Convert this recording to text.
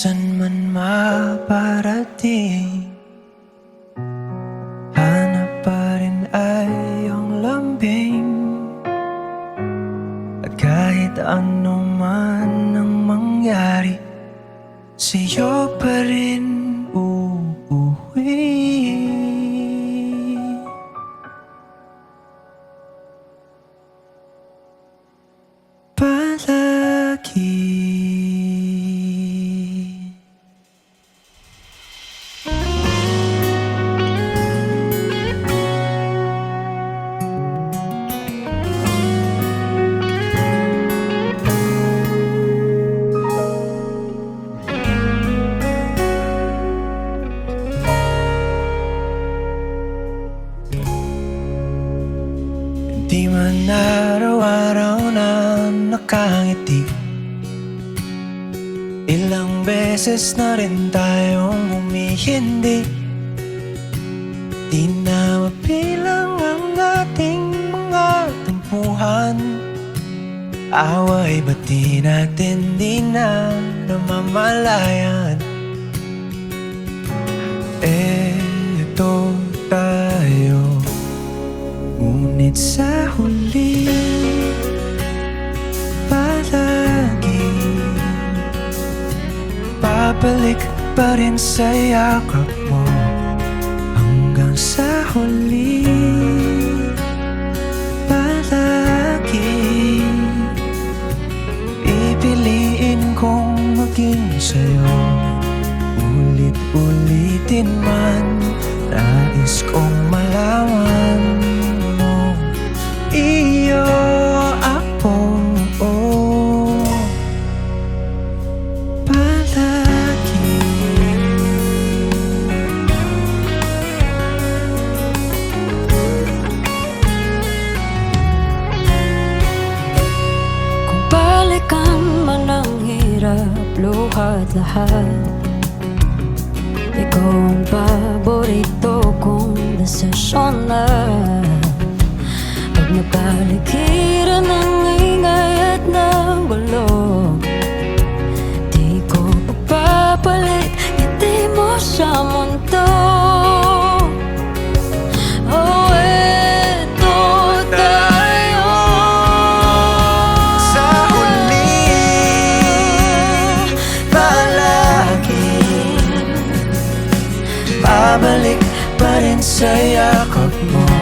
San man maparating, hanap pa rin ay iyong lambing. At kahit ano man ang mangyari, sa'yo pa rin uuwi. Palagi. Di man araw-araw na nakangiti, ilang beses na rin tayong humihindi. Di na mabilang ang ating mga tampuhan. Away ba't di natin di na namamalayan? Eto tayo, ngunit sa huli palagi babalik pa rin sa yakap mo. Hanggang sa huli palagi pipiliin kong maging sa'yo. Ulit-ulitin man, nais kong malaman mo, iyo ako, palagi. Kung balikan man ang hirap, luha't lahat, ikaw ang paborito kong desisyon na. Pag napaligiran ng ingay at ng gulo, di ko papapalit ngiti mo sa mundo. Oh, eto tayo Sa huli palagi babalik pa rin sa yakap mo.